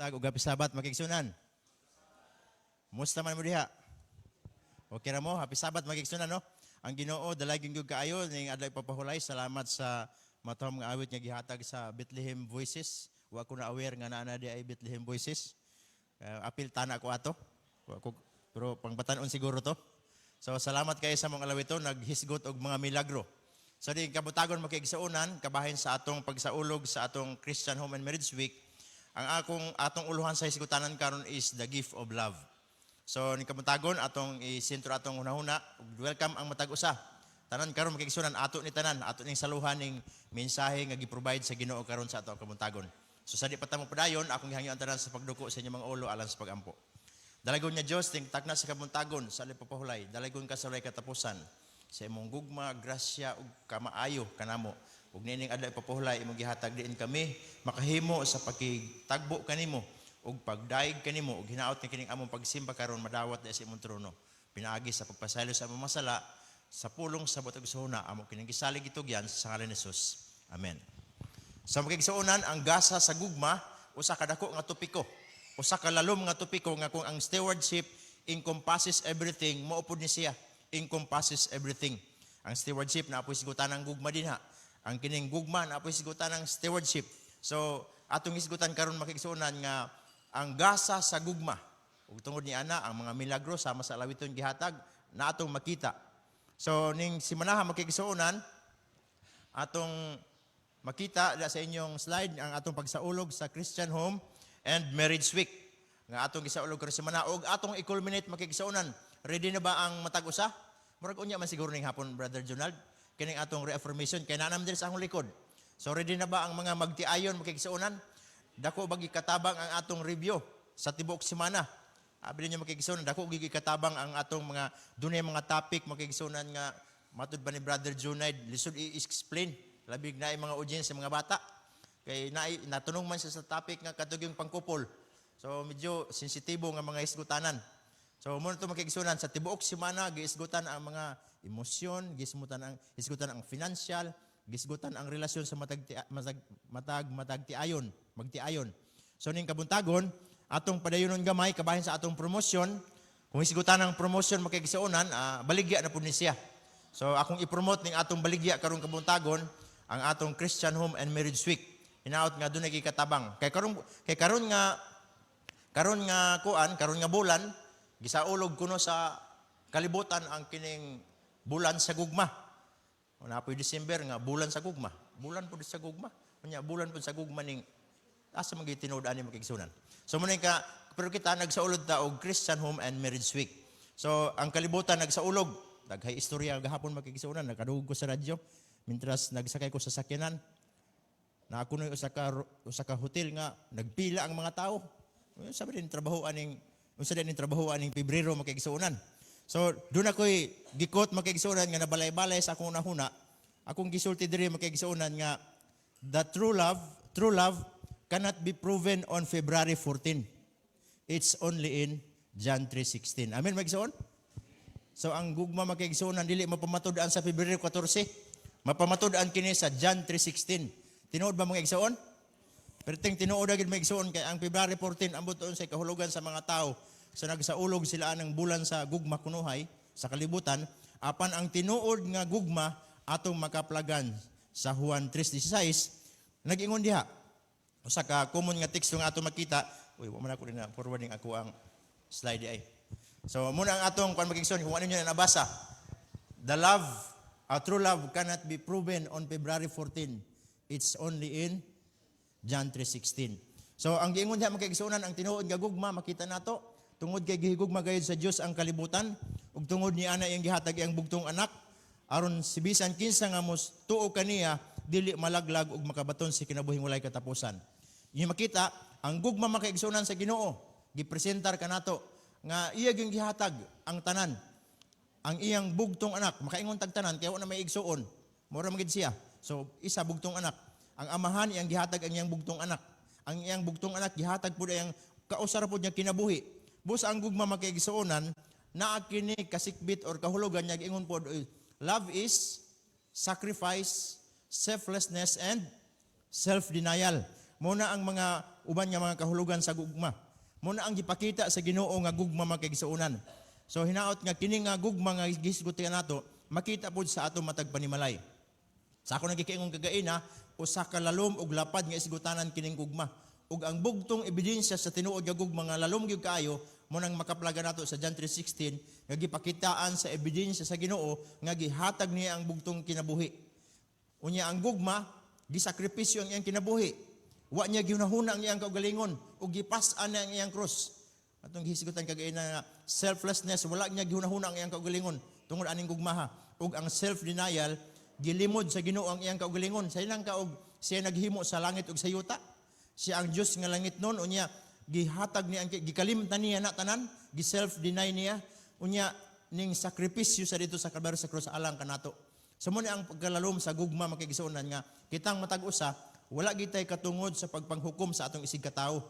Buntag ug happy Sabat makigsunan. Musta man mo diha? Okay ra mo? Happy Sabat makigsunan no? Ang Ginoo dalagin gyud kaayo ning adlaw papahulay. Salamat sa matahom nga awit nga gihatag sa Bethlehem Voices. Wa ko na aware nga naa di ay Bethlehem Voices. Apil tana ko ato. Pero pangbatan-on siguro to. So salamat kayo sa mga alawito naghisgot og mga milagro. So di kabutagon makigsuonan kabahin sa atong pagsaulog sa atong Christian Home and Marriage Week. Ang atong uluhan sa hisgutanan karon is the gift of love. So ni kabutagon atong isentro atong hunahuna, welcome ang matag usa. Tanan karon makigsuonan ato ni tanan, ato ning saluhan ning mensahe nga gi-provide sa Ginoo karon sa atong kabutagon. So sa di pa ta mo padayon, akong gihangyo ang tanan sa pagduko sa inyong mga ulo alang sa pagampo. Dalagon niya Dios ting takna sa kabuntagon sa papahulay, dalagon ka sa walay katapusan sa imong gugma, grasya ug kamaayo kanamo. Ug nining adlaw papahulay imong gihatag diin kami makahimo sa pakigtagbo kanimo ug pagdaig kanimo ug hinaot ni kining among pagsimba karon madawat sa imong trono. Pinaagi sa pagpasaylo sa among masala sa pulong sa butog suhuna amo kining gisalig itugyan sa ngalan ni Jesus. Amen. Sa makigsuonan ang gasa sa gugma usa ka dako nga topiko. Usa ka lalom nga topiko nga kung ang stewardship encompasses everything, maupod ni siya. Encompasses everything. Ang stewardship na apoy sigutan ng gugma dinha. Ang kining gugma na apoy sigutan ng stewardship. So atong isgutan karon makigsuonan nga ang gasa sa gugma. Ug tungod ni ana ang mga milagro sama sa alawiton gihatag na atong makita. So ning simanaha makigsuonan atong makita sa inyong slide ang atong pagsaulog sa Christian Home and Marriage Week nga atong gisaulog karon semana og atong i-culminate makigsuonan. Ready na ba ang matag usa? Murag unya man siguro ning hapon Brother Jonald kining atong reaffirmation kay nanam diri sa akong likod. So ready na ba ang mga magtiayon makigsuonan? Dako bagi katabang ang atong review sa tibuok semana. Abi niyo makigsuonan dako gigi katabang ang atong mga dunay mga topic makigsuonan nga matud ba ni Brother Jonald lisod i-explain labig na mga audience sa mga bata. Kay natunong man siya sa topic nga kaduging pangkupol. So medyo sensitibo nga mga isgutanan. So mo to makigsuonan sa tibuok semana giisgutan ang mga emosyon, giisgutan ang financial, giisgutan ang relasyon sa magtiayon. So ning kabuntagon atong padayonon gamay kabahin sa atong promosyon. Kung isgutan ang promosyon makigsuonan, baligya na pud ni siya. So akong i-promote ning atong baligya karong kabuntagon ang atong Christian Home and Marriage Week. Hinaot nga dunay gikatabang. Kay karon nga bulan gisaulog kuno sa kalibutan ang kining bulan sa gugma. Una po December nga bulan sa gugma. Bulan po sa gugma. Unya bulan po sa gugma ning asa magitinud-an ni makigsuonan. So muna ka pero kita nagsaulog ta og Christian Home and Marriage Week. So ang kalibutan nagsaulog, daghay istorya gahapon makigsuonan nakadugog ko sa radyo mintras nagsakay ko sa sakyanan. Na ako na usa ka hotel nga nagpila ang mga tao. Sabi din trabahoan ning Pebrero makigsuonan. So doon ako'y gikot makigsuonan nga nabalay-balay sa akong nahuna. Akong gisulti diri makigsuonan nga the true love cannot be proven on February 14. It's only in John 3:16. Amen makigsuon? So ang gugma makigsuonan dili mapamatud-an sa February 14. Mapamatud-an kini sa John 3:16. Tinuod ba mga igsoon? Perting tinuod agad mga igsoon kay ang February 14 ambot tuon sa kahulugan sa mga tao sa nagsaulog sila ng bulan sa gugma kunuhay sa kalibutan apan ang tinuod nga gugma atong makaplagan sa Juan 3:16 nag-ingon diha usa ka common nga teksto nga atong makita wa man ako din na forwarding ako ang slide ay. So muna ang atong kuan mag-igsoon kung ano niyo na nabasa. True love cannot be proven on February 14. It's only in John 3:16. So ang giingon diha makigsuonan ang tinuod nga gugma makita nato tungod kay gihigugma gayud sa Dios ang kalibutan ug tungod ni ana iyang gihatag iyang bugtong anak aron si bisan kinsa nga mos tuo kaniya dili malaglag ug makabaton si kinabuhing walay katapusan. Yung makita ang gugma makigsuonan sa Ginoo gipresentar kanato nga iya gyud gihatag ang tanan ang iyang bugtong anak makaingon tag tanan kay wala na may igsuon mura magid siya. So, isa bugtong anak. Ang amahan iyang gihatag ang iyang bugtong anak. Ang iyang bugtong anak gihatag pud ang kausara pud niya kinabuhi. Busa ang gugma makigsuonan naa kini kasikbit or kahulugan niya giingon pod love is sacrifice, selflessness and self-denial. Muna ang mga uban nga mga kahulugan sa gugma. Muna ang gipakita sa Ginoo nga gugma mga kaigsuonan. So hinaot nga kini nga gugma nga gisgutan nato makita pud sa ato matag panimalay. Sa ako nagikaingon kagaina, usa ka lalom og lapad nga isgutanan kining gugma. Ug ang bugtong ebidensya sa tinuod nga gugma nga lalom gyud kaayo mo nang makaplaga nato sa John 3:16 nga gipakitaan sa ebidensya sa Ginoo nga gihatag niya ang bugtong kinabuhi. Unya ang gugma gisakripisyo ang iyang kinabuhi. Wa niya ginahuna ang iyang kaugalingon ug gipas-an ang iyang cross. Atong gisigutan kagaina nga selflessness, wala niya ginahuna ang iyang kaugalingon tungod aning gugmaha. Ug ang self-denial gilimod sa Ginoo ang iyang kaugalingon. Sa ilang kaog siya naghimo sa langit ug sa yuta. Siya ang Dios nga langit nun, unya gihatag niya, gikalimtan niya na tanan, gi-self-deny niya, unya ning sakripisyo sa dito sa Kalbaryo sa krus alang kanato. So muna ang pagkalalom sa gugma makigisuonan nga kitang matag-usa, wala gitay katungod sa pagpanghukom sa atong isig katao.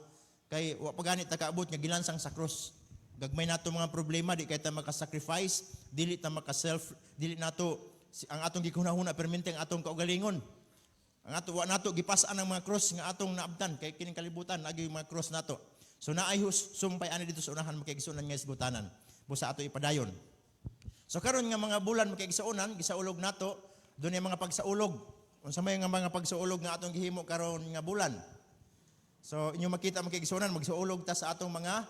Kay wa paganit ta kaabot nga gilansang sa krus. Gagmay nato mga problema, di kay ta maka-sacrifice, dili ta maka-self, dili nato ang atong gikunahuna permente ang atong kaugalingon. Ang ato wa nato gipas-an ang mga cross nga atong naabtan kay kining kalibutan agi mga cross nato. So naay sumpay ani dito sa unahan makigisuonan nga isgutanan busa ato ipadayon. So karon nga mga bulan makigisuonan gisaulog nato dunay mga pagsaulog. Unsa may nga mga pagsaulog nga atong gihimo karon nga bulan. So inyo makita makigisuonan magsaulog ta sa atong mga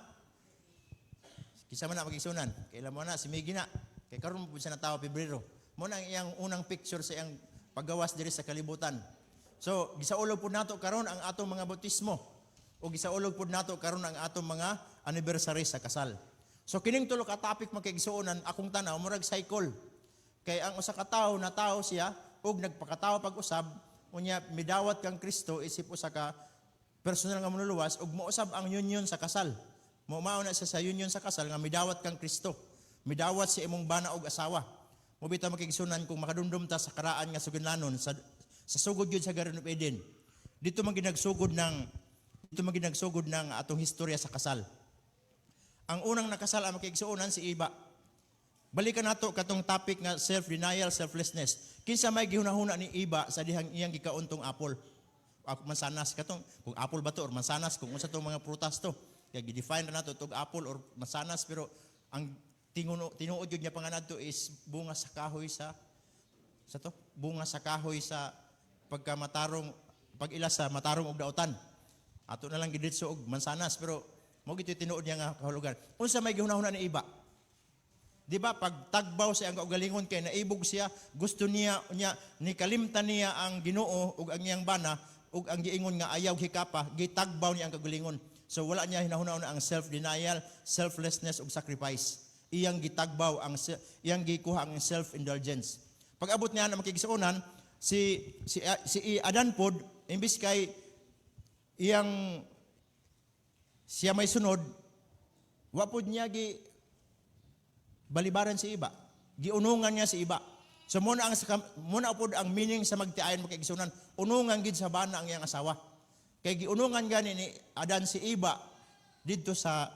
kisa man na makigisuonan. Kailan mo na si Migi na kay karon mo sa natawo Pebrero. Mo na ang iyang unang picture sa iyang paggawas diri sa kalibutan. So, gisaulog pud nato karon ang atong mga bautismo o gisaulog pud nato karon ang atong mga anniversary sa kasal. So kining tulo ka topic makigisuonan akong tanaw murag cycle. Kay ang usa ka tawo na tao siya ug nagpakatawo pag-usab unya midawat kang Kristo isip usa ka personal nga manluluwas ug mousab ang union sa kasal. Mao na siya sa union sa kasal nga midawat kang Kristo. Midawat si imong bana og asawa. Mo bitaw makigisuonan kung makadumdum ta sa karaan nga suginlanon sa sugod yun sa Garden of Eden. Dito man ginagsugod ng atong historya sa kasal. Ang unang nakasal ang makigsuonan si Eva. Balikan nato katong topic nga self-denial, selflessness. Kinsa may gihunahuna ni Eva sa dihang iyang gikauntong apple? Mansanas katong kung apple ba to or mansanas kung unsa tong mga prutas to. Kaya gi-define ra nato tog apple or mansanas pero ang tinuod yun niya panganad to is bunga sa kahoy bunga sa kahoy sa pagkamatarong pag-ila sa matarong og daotan. Ato na lang giditso og mansanas pero mo gito tinuod niya nga kahulugan. Unsa may gihunahuna ni Iba? Di ba pag tagbaw siya ang kaugalingon kay naibog siya, gusto niya ni kalimtan niya ang Ginoo ug ang iyang bana ug ang giingon nga ayaw hikapa, gitagbaw niya ang kaugalingon. So wala niya hinahuna ang self-denial, selflessness ug sacrifice. Iyang gitagbaw iyang gikuha ang self-indulgence. Pag abot niya na makigisuonan si Adan pod imbis kay siya may sunod wa pod niya balibaran si Iba, giunungan niya si Iba. So muna pod ang meaning sa magtiayon makigisuonan, unungan gid sa bana ang iyang asawa. Kay giunungan gani ni Adan si Iba didto sa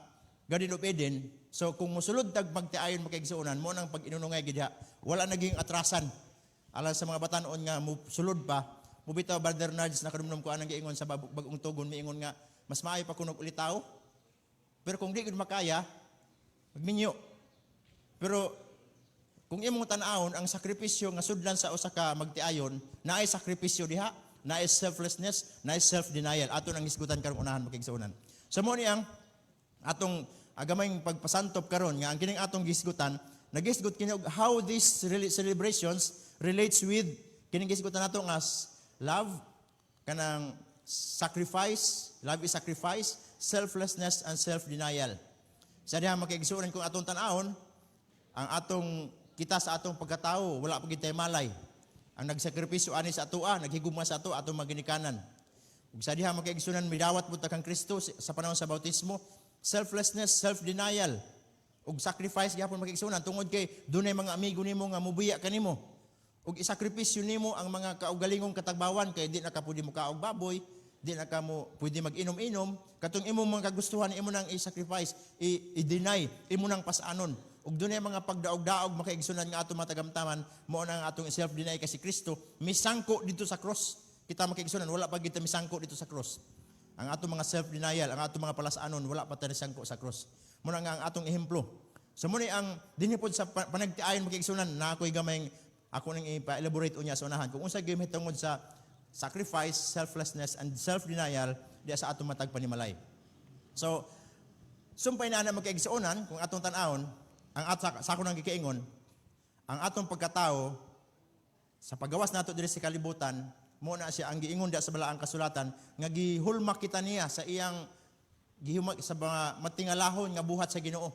Garden of Eden. So kung musulod tag magtiayon makigisuonan mo nang pag-inunungay gid wala naging atrasan. Alang sa mga batanon nga sulod pa, mubitaw Brother Nards na kadumdum ko anang giingon sa bagong tugon, miingon nga mas maayo pa kunog ulitaw. Pero kung di gud makaya, magminyo. Pero kung imong tan-awon ang sakripisyo nga sudlan sa usa ka magtiayon, naay sakripisyo diha, naay selflessness, naay self-denial. Ato nang isgutan karong unahan makigsuonan. So mo ni ang atong agamay pagpasantop karon nga ang kining atong gisgutan, nagisgot kini og how these celebrations relates with kining gisgutan nato nga love, kanang sacrifice, love is sacrifice, selflessness and self-denial. Sa diha makigsuonan kung atong tan-awon ang atong kita sa atong pagkatao wala pa gid tay malay. Ang nagsakripisyo ani sa atoa, naghigugma sa ato atong maginikanan. Ug sa diha makigsuonan midawat pud ta kang Kristo sa panahon sa bautismo, selflessness, self-denial ug sacrifice gyapon makigsuonan tungod kay dunay mga amigo nimo nga mubiya kanimo. Ug isakripisyo nimo ang mga kaugalingong katagbawan kay di na ka pwede mo kaog baboy, di na ka mo pwede mag-inom-inom, katong imong mga kagustuhan imo nang i-sacrifice, i-deny, imo nang pasanon. Ug dunay mga pagdaog-daog makaigsunan nga ato matagamtaman mo nang atong self-deny kasi Kristo misangko dito sa cross. Kita makaigsunan wala pa kita misangko dito sa cross. Ang atong mga self-denial, ang atong mga palasaanon, wala pa tayo sangko sa cross. Muna nga ang atong ehemplo. So muna ang dinipod sa panagtiayon magigsunan na ako'y gamay ako nang ipa-elaborate unya sa unahan. Kung unsa gyud tungod sa sacrifice, selflessness, and self-denial diya sa atong matag panimalay. So, sumpay na magkaigsuunan kung atong tan-awon, ang sa ako nang gikaingon, ang atong pagkatao sa paggawas nato diri sa kalibutan, mo na siya ang giingon diya sa balaang kasulatan nga gihulmak kita niya sa iyang gihulmak sa mga matingalahon nga buhat sa Ginoo.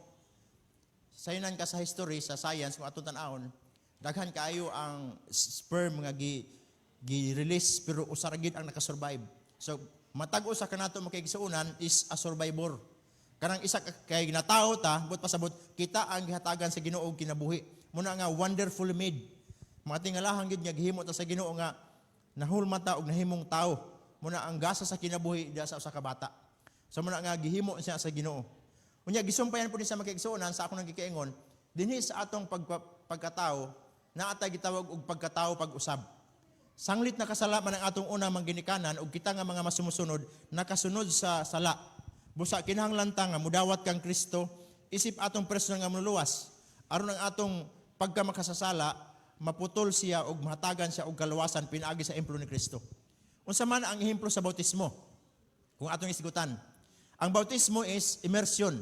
Saynan ka sa history, sa science, kung atong tan-awon, daghan kaayo ang sperm nga gi-release pero usa ra gid ang nakasurvive. So matag-o sa kanato makigsuunan is a survivor. Kanang isa kay ginatawo ta, but pasabot kita ang gihatagan sa Ginoo og kinabuhi. Muna nga wonderfully made. Mga tingalahan gid nga gihimo ta sa Ginoo nga nahulma ta og nahimong tao. Muna ang gasa sa kinabuhi diya sa usa ka bata. So muna nga gihimo siya sa Ginoo. Unya gisumpayan po ni sa makigsuunan sa ako nang gikaingon, dinhi sa atong pagkatao naatay gitawag og pagkatao pag-usab. Sanglit na kasala man ang atong unang mangginikanan ug kita nga mga masumusunod nakasunod sa sala. Busa kinahanglan ta nga mudawat kang Kristo isip atong personal nga manluwas aron ang atong pagka makasasala maputol siya og mahatagan siya og kaluwasan pinaagi sa emplo ni Kristo. Unsa man ang ehemplo sa bautismo? Kung atong isigutan, ang bautismo is immersion.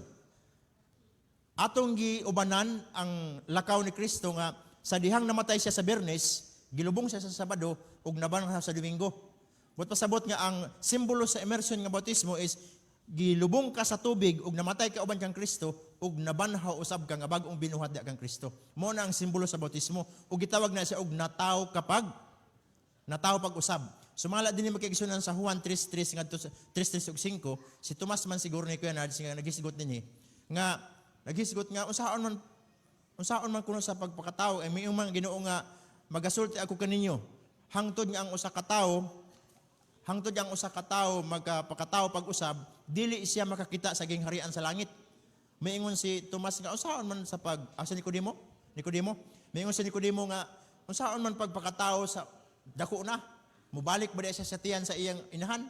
Atong giubanan ang lakaw ni Kristo nga sa dihang namatay siya sa Biyernes, gilubong siya sa Sabado ug nabanhaw sa Domingo. But pasabot nga ang simbolo sa immersion nga bautismo is gilubong ka sa tubig ug namatay ka uban kang Kristo ug nabanhaw usab ka nga bag-ong binuhat diha kang Kristo. Mao na ang simbolo sa bautismo ug gitawag na siya og nataw pag-usab. Sumala din ni makigsunan sa Juan 3:3 ngadto sa 3:3-5, si Tomas man siguro ni Kuya Nards nga naghisgot dinhi nga naghisgot nga unsaon man kuno sa pagpakatao ay may mga Ginoo nga magasulti ako kaninyo hangtod nga ang usa ka tawo magpakatao pag-usab dili siya makakita sa gingharian sa langit. Miingon si Tomas nga unsaon man sa asa Nicodemo miingon si Nicodemo nga unsaon man pagpakatao sa dako na mubalik ba diya sa tiyan sa iyang inahan.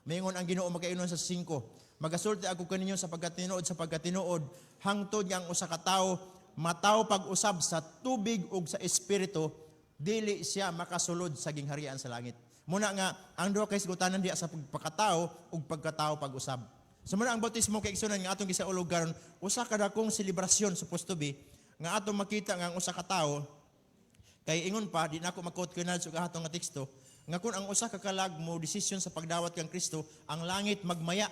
Miingon ang Ginoo magkainon sa 5, magasulti ako kaninyo sa pagkatinuod hangtod nga ang usa ka tawo mataw pag-usab sa tubig ug sa espiritu dili siya makasulod sa gingharian sa langit. Muna nga ang duha kay sigutanan diya sa pagkatao ug pagkatao pag-usab. So muna ang bautismo kay igsunan nga atong gisaulog karon usa ka dakong selebrasyon supposed to be nga atong makita nga ang usa ka tawo kay ingon pa di na ako mag-quote kunad sa atong nga teksto nga kun ang usa ka kalag mo desisyon sa pagdawat kang Kristo ang langit magmaya.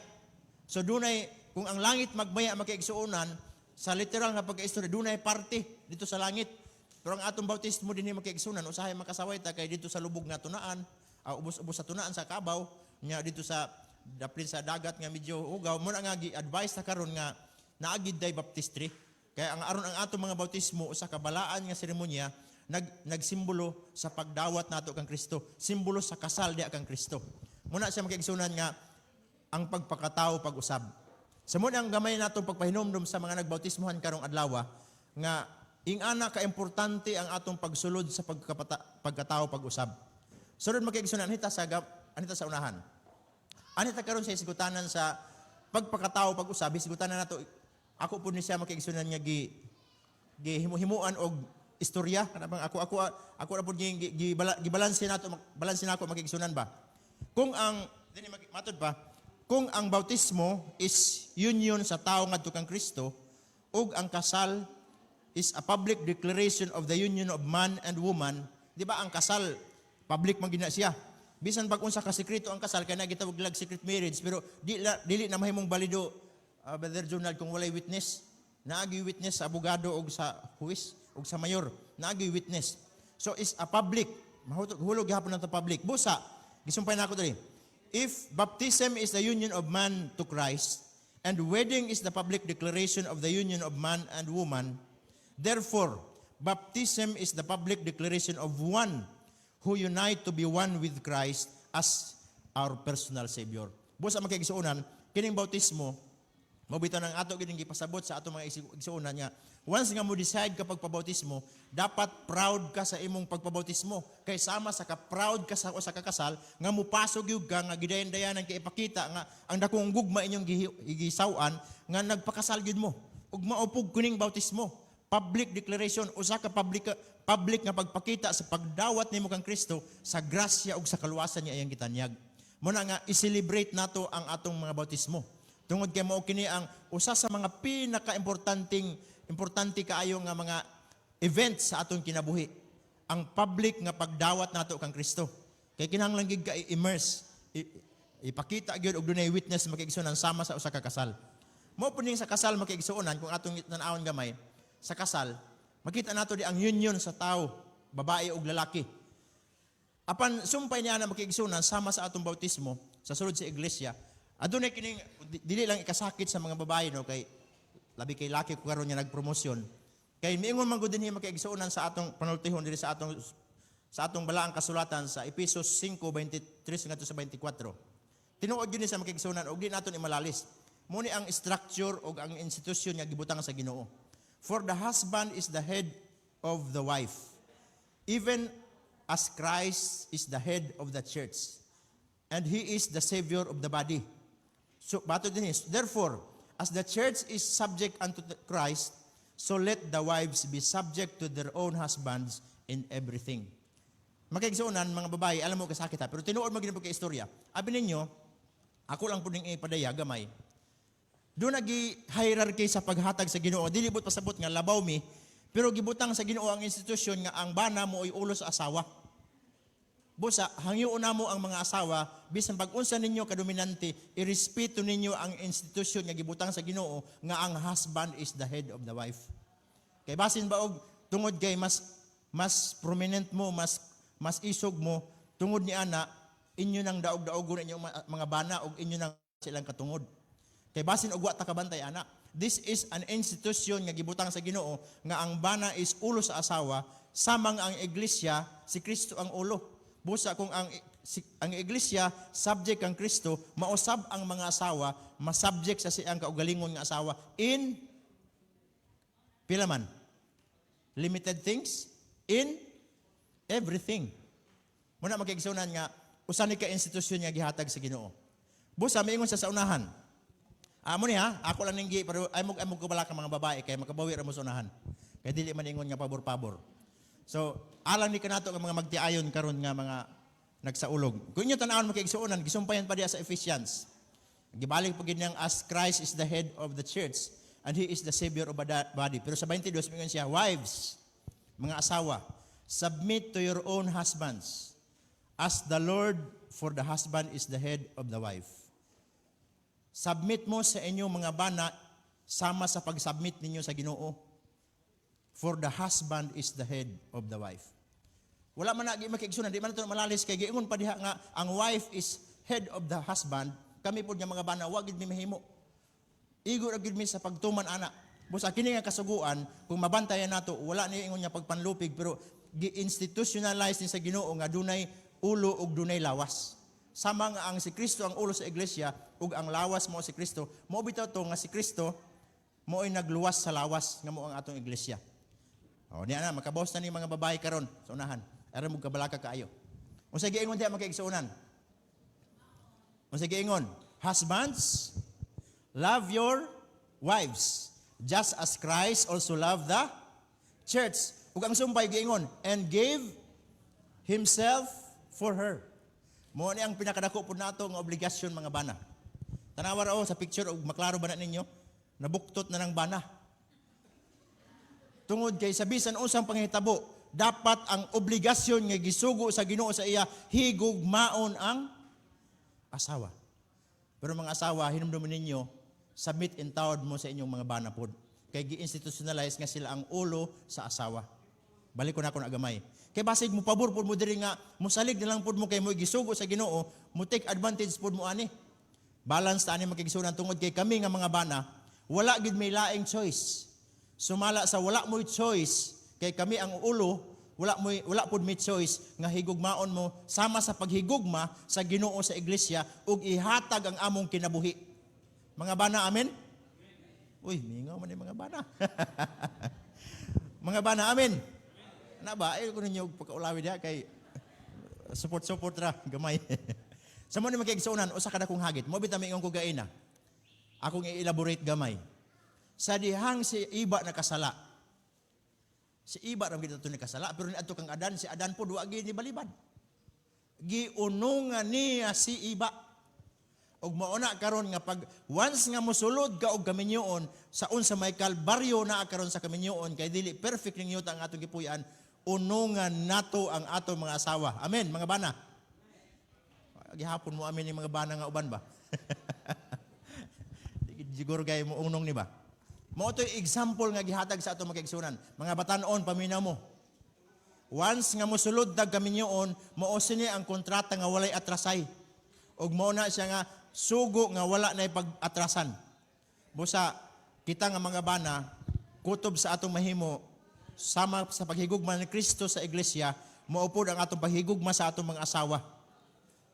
So dunay kung ang langit magmaya makiigsuonan sa literal nga pagkaistorya dunay parte dito sa langit. Pero ang atong bautismo dinhi makiigsunan usahay makasaway ta kay dito sa lubog nga tunaan, ubos-ubos sa tunaan sa kabaw, nya dito sa daplin sa dagat nga medyo ugaw mo na nga gi-advise ta karon nga naagid day baptistry. Kaya ang aron ang atong mga bautismo usa ka balaan nga seremonya nagsimbolo sa pagdawat nato kang Kristo, simbolo sa kasal diha kang Kristo. Muna siya makiigsunan nga ang pagpakatao pag-usab. Sa muna ang gamay nato pagpahinomdom sa mga nagbautismohan karong adlaw nga ingana ka importante ang atong pagsulod sa pagkatao pag-usab. Sunod makiigsunan anita sa unahan. Anita karon sa isgutanan sa pagpakatao pag-usab, isgutanan nato ako po ni siya makiigsunan nga gihimuan og istorya kanang ako na po gibalanse nato makiigsunan ba. Kung ang dili matod pa kung ang bautismo is union sa tao ngadto kang Kristo ug ang kasal is a public declaration of the union of man and woman, di ba ang kasal public man gina siya. Bisan pag unsa ka sekreto ang kasal kay nagitawag lag secret marriage pero dili na mahimong balido Brother Jonald kung walay witness. Naagi witness sa abogado og sa huwis og sa mayor, naagi witness. So is a public, mahulog gihapon nato public. Busa, gisumpay na ako diri. If baptism is the union of man to Christ, and wedding is the public declaration of the union of man and woman, therefore, baptism is the public declaration of one who unite to be one with Christ as our personal Savior. Busa makikisuunan, kining bautismo, Mabitaw ng ato gining gipasabot sa atong mga igsuonan nga. Once nga mo decide kapag pabautismo, dapat proud ka sa imong pagpabautismo. Kay sama sa ka-proud ka sa kakasal, nga mupasok yung ka, nga gidayan-dayanan kay ipakita nga ang dakong gugma inyong gisawan, nga nagpakasal gyud mo. Ug maupog kuning bautismo. Public declaration, usa ka public nga pagpakita sa pagdawat nimo kang Kristo sa grasya ug sa kaluwasan niya iyang gitanyag. Muna nga i-celebrate nato ang atong mga bautismo. Tungod kay mao kini ang usa sa mga importante kaayo nga mga events sa atong kinabuhi. Ang public nga pagdawat nato kang Kristo. Kay kinahanglan gid ka i-immerse, ipakita gyud og dunay witness makiigsuonan sama sa usa ka kasal. Mao puning sa kasal makiigsuonan kung atong tan-awon gamay, sa kasal makita nato di ang union sa tao, babae ug lalaki. Apan sumpay niya na makiigsuonan sama sa atong bautismo sa sulod sa iglesia. Adunay kining dili lang ikasakit sa mga babae no kay labi kay laki ko karon nga nagpromosyon. Kay miingon man gud dinhi makiigsuonan sa atong panultihon diri sa atong balaang kasulatan sa Efesos 5:23 ngadto sa 24. Tinuod gyud ni sa makiigsuonan og di naton imalalis. Muni ang structure og ang institusyon nga gibutang sa Ginoo. For the husband is the head of the wife, even as Christ is the head of the church, and he is the savior of the body. So, bato din is, therefore, as the church is subject unto Christ, so let the wives be subject to their own husbands in everything. Makiigsuonan, mga babae, alam mo kasakit ha, pero tinuod mo ginapag istorya. Abi ninyo, ako lang po ning ipadaya, gamay. Doon nag-hierarchy sa paghatag sa Ginoo. Dili bot pasabot nga labaw mi, pero gibutang sa Ginoo ang institusyon nga ang bana mo ay ulo sa asawa. Busa, hangyo na mo ang mga asawa, bisan pag-unsa ninyo kadominante, irespeto ninyo ang institusyon nga gibutang sa Ginoo nga ang husband is the head of the wife. Kay basin ba og tungod kay mas prominent mo, mas isog mo, tungod ni ana, inyo nang daog-daogon inyong mga bana og inyo nang silang katungod. Kay basin og wa ta kabantay ana. This is an institution nga gibutang sa Ginoo nga ang bana is ulo sa asawa, samang ang iglesia si Kristo ang ulo. Busa kung ang iglesia subject kang Kristo, mausab ang mga asawa masubject sa siyang kaugalingon nga asawa in pila man limited things, in everything. Muna magkaigsunan nga usa ni ka institusyon nga gihatag sa Ginoo. Busa miingon sa unahan. Amo ni ha, ako lang ning pero ay mo ko bala ka mga babae kay makabawi ra mo sa unahan. Kay dili man ingon nga pabor-pabor. So, alang ni kanato nga mga magtiayon karon nga mga nagsaulog. Kung inyo tan-awon makiigsuonan, gisumpayan pa diya sa Ephesians. Gibalik pa gid niyang as Christ is the head of the church and he is the savior of the body. Pero sa 22 mingon siya, wives, mga asawa, submit to your own husbands as the Lord, for the husband is the head of the wife. Submit mo sa inyong mga bana sama sa pag-submit ninyo sa Ginoo. For the husband is the head of the wife. Wala man na makiigsunan, di man ito malalis kay giingon pa diha nga ang wife is head of the husband. Kami po nga mga bana, wag gid mi mahimo. Igo ra gid mi sa pagtuman ana. Busa kini nga kasuguan, kung mabantayan nato, wala ni ingon niya pagpanlupig, pero gi-institutionalize ni sa Ginoo nga dunay ulo ug dunay lawas. Sama nga ang si Kristo ang ulo sa iglesia ug ang lawas mo si Kristo. Mao bitaw to nga si Kristo mo ay nagluwas sa lawas nga mo ang atong iglesia. O niya na, makabawas na ni mga babae karon sa unahan. Aram mo kabalaka kaayo. O sige ingon diya makiigsuonan. O sige ingon, husbands, love your wives, just as Christ also loved the church. Ug ang sumpay giingon, and gave himself for her. Mo ni ang pinakadako pud nato nga obligasyon mga bana. Tanawa ra sa picture og maklaro ba na ninyo? Nabuktot na ng bana. Tungod kay sa bisan unsang panghitabo, dapat ang obligasyon nga gisugo sa Ginoo sa iya higugmaon ang asawa. Pero mga asawa, hinumduman ninyo, submit in tawad mo sa inyong mga bana pod. Kay gi-institutionalize nga sila ang ulo sa asawa. Balik ko na ako na agamay. Kay basig mo pabor pod mo diri nga mosalig na lang pod mo kay mo gisugo sa Ginoo, mo take advantage pod mo ani. Balance ta ani makigisunan tungod kay kami nga mga bana, wala gid may laing choice. Sumala sa wala mo'y choice, kay kami ang ulo, wala pud may choice nga higugmaon mo sama sa paghigugma sa Ginoo sa iglesia ug ihatag ang among kinabuhi. Mga bana, amen? Uy, mingaw man yung mga bana. Mga bana, amin. Na ba, kung ninyo pagkaulawi diha kay support ra, gamay. Sa mo ni magkaigsuunan, usa ka na kong hagit. Mo bitami ingong kugaina. Akong i-elaborate gamay. Sa dihang si iba nakasala. Si iba ram gid ni kasala, pero ni adto kang Adan, si Adan po duwa gid ni balibad. Giunungan niya si iba. Og mauna karon nga pag once nga mosulod ka og kaminyoon sa unsa may kalbaryo na karon sa kaminyoon kay dili perfect ning yuta ang atong gipuy-an, unungan nato ang atong mga asawa. Amen, mga bana. Gihapon mo amin ni mga bana nga uban ba? Siguro gay mo unong ni ba? Mao toy example nga gihatag sa atong magkaigsunan. Mga batan-on paminaw mo. Once nga mosulod dag kaminyoon, mao sini ang kontrata nga walay atrasay. Og mao na siya nga sugo nga wala na pag-atrasan. Busa kita nga mga bana kutob sa atong mahimo sama sa paghigugma ni Kristo sa iglesia, maupod ang atong paghigugma sa atong mga asawa.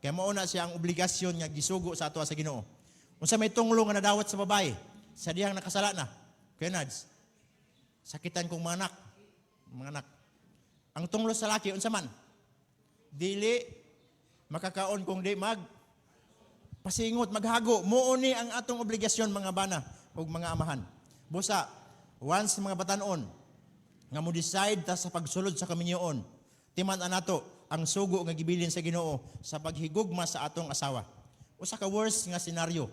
Kaya mao na siya ang obligasyon nga gisugo sa ato sa Ginoo. Unsa may tunglo nga nadawat sa babae sa dihang nakasala na, Kenads, sakitan kong mga anak. Ang tunglo sa laki, unsa man? Dili makakaon kung di pasingot, maghago. Muuni ang atong obligasyon mga bana ug mga amahan. Busa, once mga batanon nga mo decide ta sa pagsulod sa kaminyoon, timan anato ang sugo nga gibilin sa Ginoo sa paghigugma sa atong asawa. Usa ka worst nga senaryo.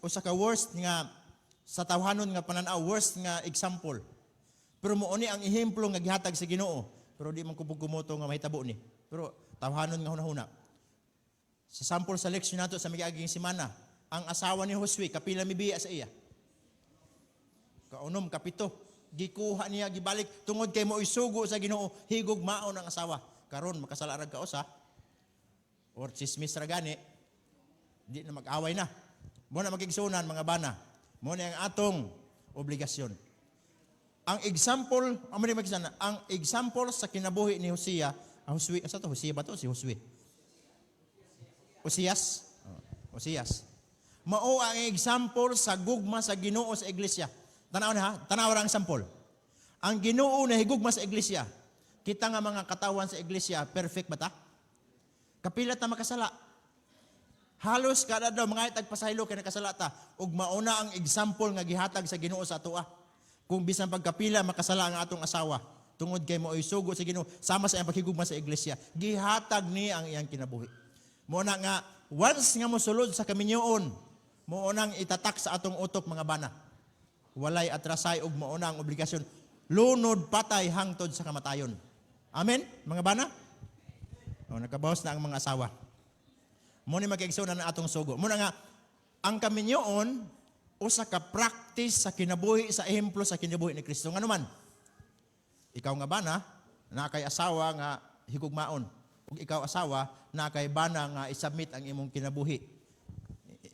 Usa ka worst nga sa tawhanon nga pananaw, worst nga example. Pero muuni ang ehemplo nga gihatag sa Ginoo. Pero di man kumoto nga mahitabo ni. Pero tawhanon nga hunahuna. Sa sample sa leksyon nato sa miaging semana, ang asawa ni Josue kapila mibiya sa iya. Kaunom kapito, gikuha niya gibalik tungod kay mo isugo sa Ginoo, higog maon ang asawa. Karon makasala ra ka usa or chismis ra gani, di na mag-away na. Mo na magigsunan mga bana. Mo na ang atong obligasyon. Ang example, ang example sa kinabuhi ni Hosea, Josue, asa to Hosea ba to si Josue? Osias. Mao ang example sa gugma sa Ginoo sa iglesia. Tanaw na ha, tanaw ra ang example. Ang Ginoo na higugma sa iglesia. Kita nga mga katawan sa iglesia, perfect ba ta? Kapila ta makasala. Halos kada daw mga tagpasaylo kay nakasala ta ug mauna ang example nga gihatag sa Ginoo sa atoa. Kung bisan pagkapila makasala ang atong asawa, tungod kay mo isugo sa Ginoo sama sa iyang paghigugma sa iglesia, gihatag ni ang iyang kinabuhi. Mo na nga once nga mosulod sa kaminyoon, mo nang itatak sa atong utok mga bana. Walay atrasay ug mao na ang obligasyon lunod patay hangtod sa kamatayon. Amen mga bana? O nakabawas na ang mga asawa. Mo ni magkaigsunan ang atong sugo. Mo na nga ang kaminyoon usa ka practice sa kinabuhi sa ehemplo sa kinabuhi ni Kristo. Nga naman, ikaw nga bana na kay asawa nga higugmaon. Ug ikaw asawa na kay bana nga isubmit ang imong kinabuhi,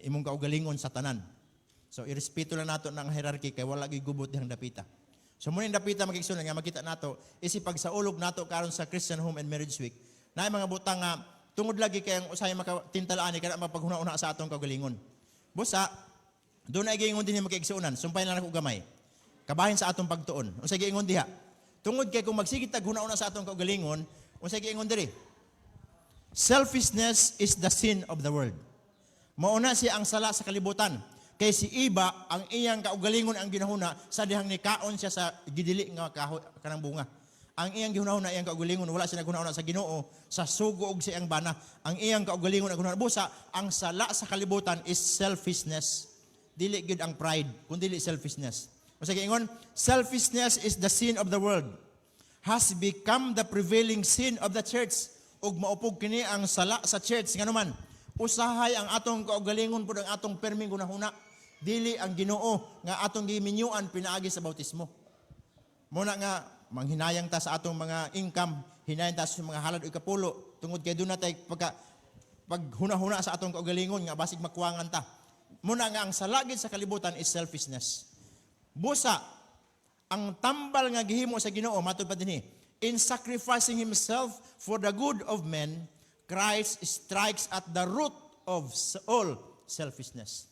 imong kaugalingon sa tanan. So irespeto lang nato ng hierarchy kay wala gigubot dihang dapita. So muna yung dapita magigsunan nga makita nato isipag sa ulog nato karon sa Christian Home and Marriage Week. Na mga butang nga tungod lagi kay ang usay makatintalaan kana mapaghuna-una sa atong kaugalingon. Busa doon ay giingon din magigsunan, sumpay lang ako gamay. Kabahin sa atong pagtuon. Unsay giingon diha? Tungod kay kung magsigit tag huna-una sa atong kaugalingon, unsay giingon diri? Selfishness is the sin of the world. Mauna siya ang sala sa kalibutan. Kay si iba, ang iyang kaugalingon ang ginahuna sa dihang nikaon siya sa gidili nga kanang bunga. Ang iyang ginahuna, iyang kaugalingon, wala siya naghuna sa Ginoo, sa sugo og siyang bana. Ang iyang kaugalingon ang ginahuna. Busa, ang sala sa kalibutan is selfishness. Dili gid ang pride, kundi dili selfishness. O sige, ingon, selfishness is the sin of the world. Has become the prevailing sin of the church. Ug maupog kini ang sala sa church nga naman usahay ang atong kaugalingon pud ang atong perming gunahuna dili ang Ginoo nga atong giminyuan pinaagi sa bautismo. Muna nga manghinayang ta sa atong mga income, hinayan ta sa mga halad o kapulo tungod kay dunay tay paghuna-huna sa atong kaugalingon nga basig makuwangan ta. Muna nga ang salagid sa kalibutan is selfishness. Busa ang tambal nga gihimo sa Ginoo matud pa dinhi, in sacrificing himself for the good of men, Christ strikes at the root of all selfishness.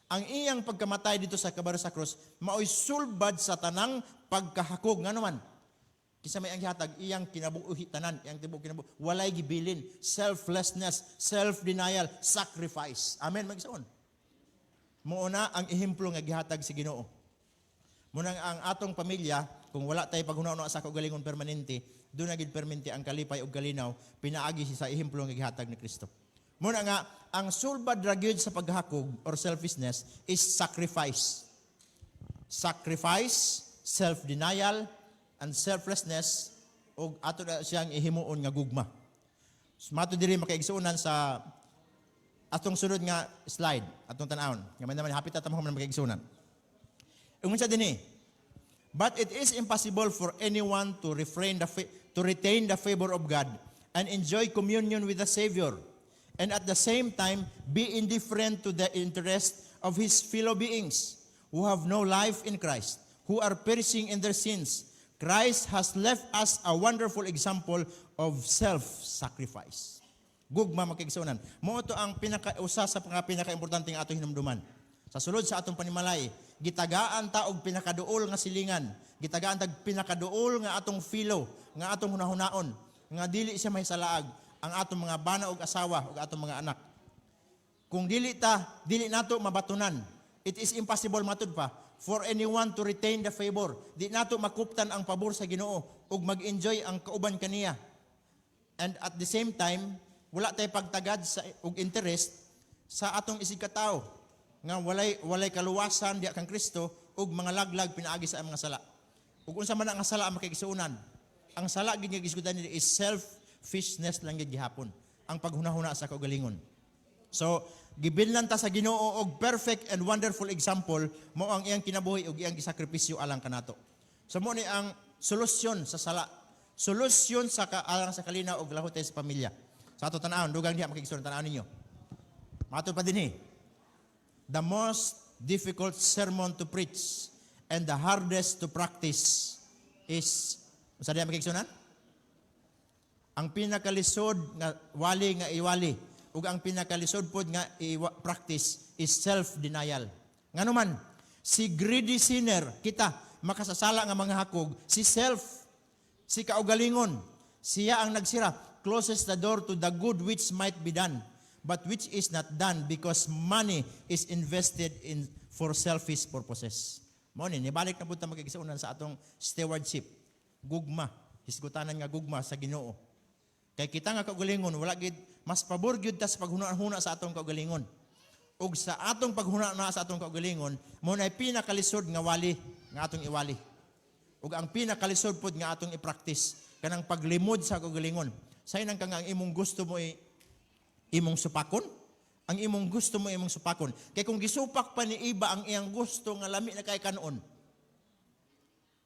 ang iyang pagkamatay dito sa kabaro sa krus maoy sulbad sa tanang pagkahakog nga naman. Kisa may ang gihatag iyang kinabuhi tanan, iyang tibuok kinabuhi, walay gibilin, selflessness, self-denial, sacrifice. Amen magsaon. Muuna ang ehemplo nga gihatag si Ginoo. Muna ang atong pamilya, kung wala tay paghunaw sa kaugalingon permanente, doon na gid permanente ang kalipay ug kalinaw, pinaagi sa ehemplo nga gihatag ni Kristo. Muna nga ang sulbad ra gyud sa paghakog or selfishness is sacrifice. Sacrifice, self-denial, and selflessness ug ato na siyang ihimuon nga gugma. Mato diri makaigsuonan sa atong sunod nga slide, atong tan-awon. Nga man naman hapit ta mo man makaigsuonan. Unsa dinhi? But it is impossible for anyone to retain the favor of God and enjoy communion with the Savior, and at the same time be indifferent to the interest of his fellow beings who have no life in Christ, who are perishing in their sins. Christ has left us a wonderful example of self-sacrifice. Gugma makigsunan. Mo to ang usa sa pinaka-importante nga atong hinumduman. Sa sulod sa atong panimalay, gitagaan ta og pinakaduol nga silingan, gitagaan tag pinakaduol nga atong filo, nga atong hunahunaon, nga dili siya mahisalaag ang atong mga bana ug asawa ug atong mga anak. Kung dili nato mabatunan, it is impossible matud pa for anyone to retain the favor. Di nato makuptan ang pabor sa Ginoo ug mag-enjoy ang kauban kaniya. And at the same time, wala tay pagtagad sa ug interest sa atong isig katao nga walay kaluwasan diha kang Kristo ug mga laglag pinaagi sa mga sala. Ug unsa man ang sala ang makigsuunan? Ang sala gid nga gisgutan nila is selfishness lang gid gihapon, ang paghunahuna sa kaugalingon. So, gibilnan ta sa Ginoo og perfect and wonderful example mao ang iyang kinabuhi ug iyang gisakripisyo alang kanato. So mo ni ang solusyon sa sala. Solusyon sa alang sa kalinaw og lahutay sa pamilya. Sa ato tan-awon dugang diha makigsuon tan-awon ninyo. Mato pa dinhi. The most difficult sermon to preach and the hardest to practice is unsa diha makigsuonan? Ang pinakalisod nga wali nga iwali ug ang pinakalisod pod nga i-practice is self-denial. Ngano man, si greedy sinner, kita, makasasala nga mga hakog, si kaugalingon, siya ang nagsira, closes the door to the good which might be done, but which is not done because money is invested in for selfish purposes. Mao ni nibalik na pud ta magigsuonan sa atong stewardship. Gugma, hisgutanan nga gugma sa Ginoo. Kay kita nga kaugalingon wala gid mas pabor gyud ta sa paghuna-huna sa atong kaugalingon. Ug sa atong paghuna-huna sa atong kaugalingon, mo nay pinakalisod nga wali nga atong iwali. Ug ang pinakalisod pod nga atong i-practice kanang paglimod sa kaugalingon. Say nang kang ang imong gusto mo imong supakon, ang imong gusto mo imong supakon. Kay kung gisupak pa ni iba ang iyang gusto nga lami na kay kanon.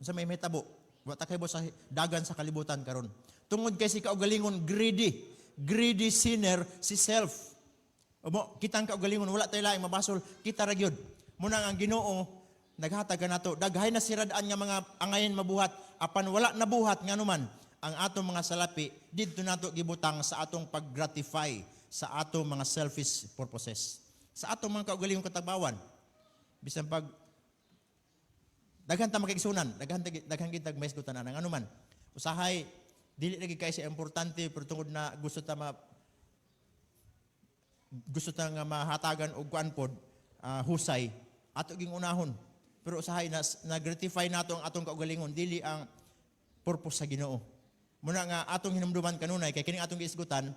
Unsa may metabo? Wa ta kay sa dagan sa kalibutan karon. Tungod kay si kaugalingon greedy sinner si self. Omo kitang kaugalingon wala tay laing mabasol, kita ra gyud. Muna ang Ginoo naghatag kanato daghay na siradaan nga mga angayen mabuhat apan wala nabuhat nganuman ang atong mga salapi didto nato gibutang sa atong paggratify sa atong mga selfish purposes. Sa atong mga kaugalingong katabawan bisan pag daghan ta makigsunan, daghan gid may isgutan ana nganuman. Usahay dili lagi kay siya importante pero tungod na gusto ta nga mahatagan og kuan pod husay ato ging unahon pero usahay na gratify nato ang atong kaugalingon dili ang purpose sa Ginoo. Muna nga atong hinumduman kanunay kay kini atong giisgutan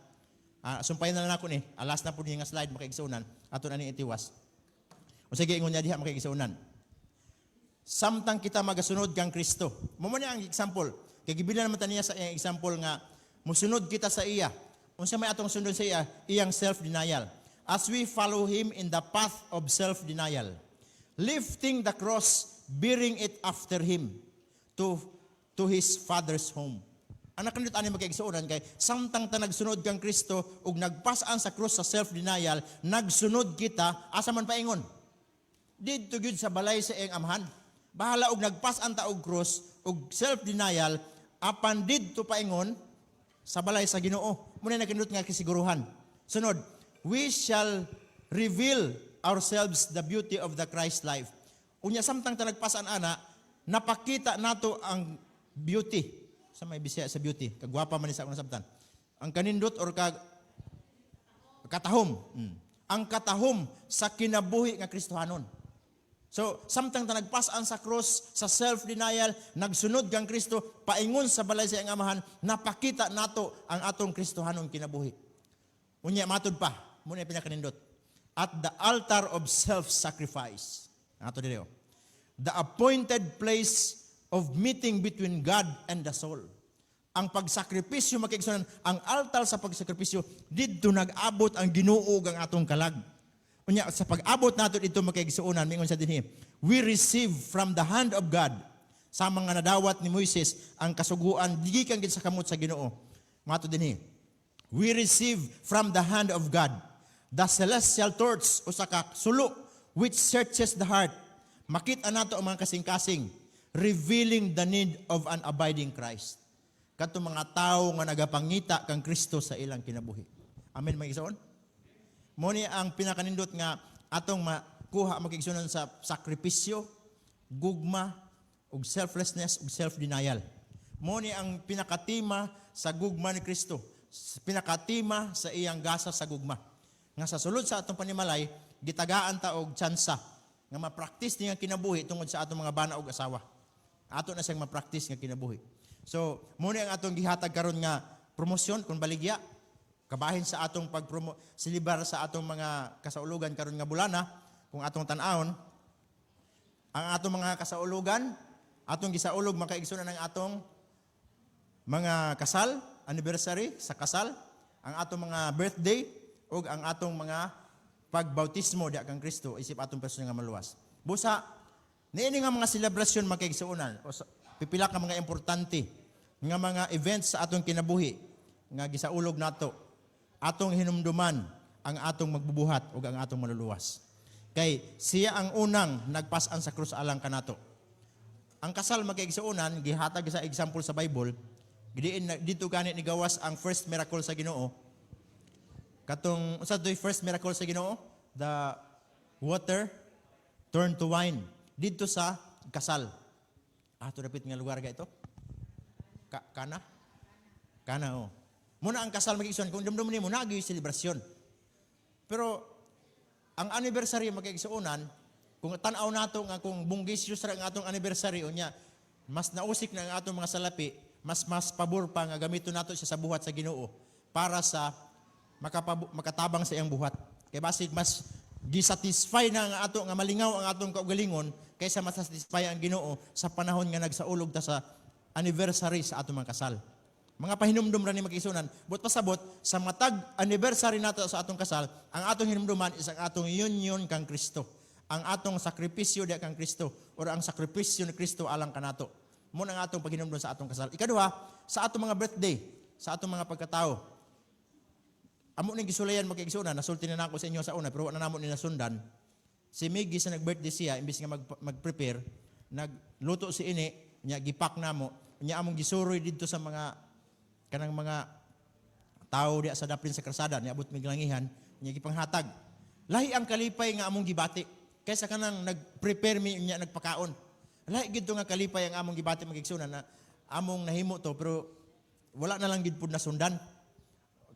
sumpayan na lang nako ni alas na pud nga slide makaigsunan ato na ni itiwas. O sige ingon niya diha makaigsunan. Samtang kita magasunod kang Kristo. Mo man ang example. Kay gibilan naman taniya sa iyang example nga musunod kita sa iya. Unsa may atong sunod sa iya? Iyang self-denial. As we follow him in the path of self-denial, lifting the cross, bearing it after him to his Father's home. Anak kanit ani magkaigsuonan kay samtang ta nagsunod kang Kristo ug nagpas-an sa cross sa self-denial, nagsunod kita asa man paingon. Didto gyud sa balay sa iyang amhan. Bahala og nagpas-an ta og cross ug self-denial apan didto paingon sa balay sa Ginoo. Muna nakinut nga kasiguruhan. Sunod, we shall reveal ourselves the beauty of the Christ life. Unya samtang talagpasan ana, napakita nato ang beauty. Sa may Bisaya sa beauty, kagwapa man ni sa akong sabtan. Ang kanindot or katahom. Ang katahom sa kinabuhi nga Kristohanon. So, samtang nagpasaan sa cross, sa self-denial, nagsunod kang Kristo, paingon sa balay sa iyang amahan, napakita nato ang atong Kristohanon kinabuhi. Unya, matod pa, muna yung pinakanindot. At the altar of self-sacrifice. Ato dito. The appointed place of meeting between God and the soul. Ang pagsakripisyo, makikisunan, ang altar sa pagsakripisyo, dito nag-abot ang Ginoo ang atong kalag. Unya, sa pag-abot nato dito makikisunan, mingon sa dinhi, we receive from the hand of God, sa mga nadawat ni Moises, ang kasuguan, digi kang sa kamot sa Ginoo. Mato dinhi, we receive from the hand of God, the celestial torch, o sa sulo, which searches the heart. Makita nato ang mga kasing-kasing, revealing the need of an abiding Christ. Kato mga tao nga nagapangita kang Kristo sa ilang kinabuhi. Amen, mga igsoon? Muni ang pinakanindot nga atong makuha makigsunan sa sakripisyo, gugma, ug selflessness, ug self-denial. Muni ang pinakatima sa gugma ni Kristo. Pinakatima sa iyang gasa sa gugma. Nga sa sulod sa atong panimalay, gitagaan ta og tsansa nga ma-practice niya kinabuhi tungod sa atong mga bana ug asawa. Ato na siyang ma-practice nga kinabuhi. So, muna ang atong gihatag karon nga promosyon kung baligya, kabahin sa atong silibar sa atong mga kasaulugan karon nga bulana, kung atong tan-awon, ang atong mga kasaulugan, atong gisaulog makaigsunan ng atong mga kasal, anniversary sa kasal, ang atong mga birthday, o ang atong mga pagbautismo di kang Kristo, isip atong personal nga maluwas. Busa, niini nga mga selebrasyon makaigsunan, o pipila ka mga importante nga mga events sa atong kinabuhi nga gisaulog nato, atong hinumduman ang atong magbubuhat ug ang atong maluluwas. Kay siya ang unang nagpasan sa krus alang kanato. Ang kasal magkaigsuunan gihatag sa example sa Bible, dito gani ni gawas ang first miracle sa Ginoo. Katong usa toy first miracle sa Ginoo, the water turned to wine dito sa kasal. Ato dapit nga lugar ga ito? Kana? Kana, oh. Muna ang kasal mag-igsuon, kung dumdum ni mo, nag-i selebrasyon. Pero, ang anniversary mag-igsuonan, kung tanaw nato nga kung bunggisyos ra ang atong anniversary, o niya, mas nausik na ang atong mga salapi, mas pabor pa nga gamito nato siya sa buhat sa Ginoo para sa makatabang sa iyang buhat. Kaya basig, mas gisatisfy na nga ato nga malingaw ang atong kaugalingon kaysa masatisfy ang Ginoo sa panahon nga nagsaulog ta sa anniversary sa atong mga kasal. Mga pahinumdum ra ni makisunan, but pasabot sa matag anniversary nato sa atong kasal, ang atong hinumduman is ang atong union kang Kristo. Ang atong sakripisyo di kang Kristo or ang sakripisyo ni Kristo alang kanato. Muna ang atong paghinumdum sa atong kasal. Ikaduha, sa atong mga birthday, sa atong mga pagkatao. Amo ning gisulayan magkaigsunan, nasulti na nako sa inyo sa una pero wala na namo ni nasundan. Si Miggy sa nag-birthday siya, imbis nga mag-prepare, nagluto si ini, nya gipak namo, nya among gisuroy didto sa mga kanang mga tao diya sa daplin sa krasada, nya abot miglangihan, nya gipanghatag. Lahi ang kalipay nga among gibati kaysa kanang nag-prepare mi nya nagpakaon. Lahi gid nga kalipay ang among gibati magigsunan na among nahimo to pero wala na lang gid pud nasundan.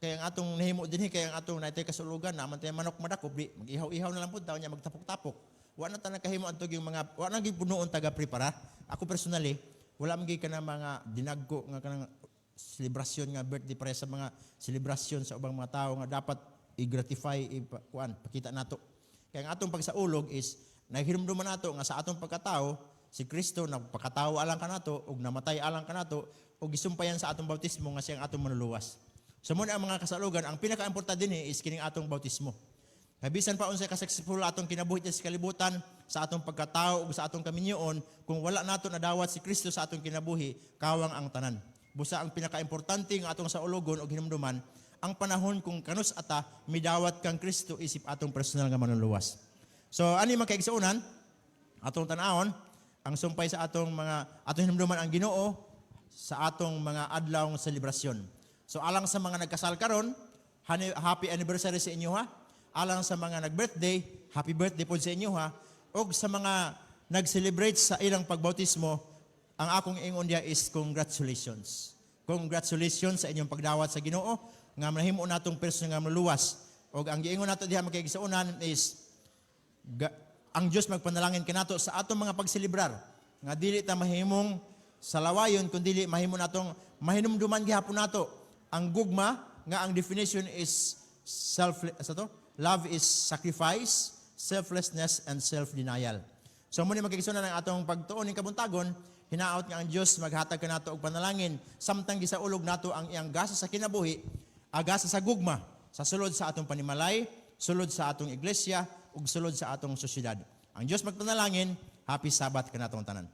Kaya ang atong nahimo dinhi kay ang atong naitay kasulugan naman tay manok madakop di mag-ihaw-ihaw na lang pud taw nya magtapok-tapok. Wa na ta nakahimo antog yung mga wa na gid punoon taga prepara. Ako personally wala man gid kana mga dinagko nga kanang selebrasyon nga birthday para sa mga selebrasyon sa ubang mga tao nga dapat i-gratify pakita nato. Kaya ang atong pagsaulog is naghinumduman nato nga sa atong pagkatao si Kristo nagpakatao alang kanato ug namatay alang kanato ug gisumpayan sa atong bautismo nga siyang atong manluluwas. So muna ang mga kasalugan, ang pinaka-importante din is kining atong bautismo. Habisan pa unsay ka-successful atong kinabuhi sa kalibutan, sa atong pagkatao ug sa atong kaminyoon, kung wala nato nadawat si Kristo sa atong kinabuhi, kawang ang tanan. Busa ang pinaka-importante nga atong saulogon ug hinumduman, ang panahon kung kanus ata midawat kang Kristo isip atong personal nga manluluwas. So ani man kay igsuonan, atong tan-awon, ang sumpay sa atong hinumduman ang Ginoo sa atong mga adlaw nga selebrasyon. So alang sa mga nagkasal karon, happy anniversary sa inyo ha. alang sa mga nag-birthday, happy birthday po sa inyo ha. O sa mga nag-celebrate sa ilang pagbautismo, ang akong ingon diha is congratulations. Congratulations sa inyong pagdawat sa Ginoo nga mahimo natong person nga maluwas. O ang giingon nato diha makikisaunan is ang Dios magpanalangin kanato sa atong mga pagselebrar nga dili ta mahimong salawayon kundi mahimo natong mahinumduman gihapon nato ang gugma nga ang definition is love is sacrifice, selflessness and self-denial. So muna magkikisunan ang atong pagtuon ning kabuntagon, hinaot nga ang Dios maghatag kanato og panalangin samtang gisaulog nato ang iyang gasa sa kinabuhi, agasa sa gugma sa sulod sa atong panimalay, sulod sa atong iglesia ug sulod sa atong sosyedad. Ang Dios magpanalangin, happy Sabbath kanatong tanan.